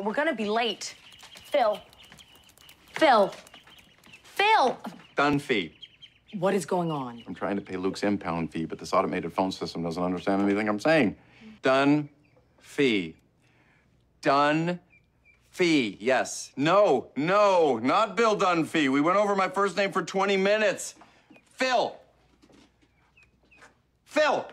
We're gonna be late. Phil. Phil. Phil! Done fee. What is going on? I'm trying to pay Luke's impound fee, but this automated phone system doesn't understand anything I'm saying. Done fee. Done fee. Yes. No, not Bill Dunphy. We went over my first name for 20 minutes. Phil. Phil!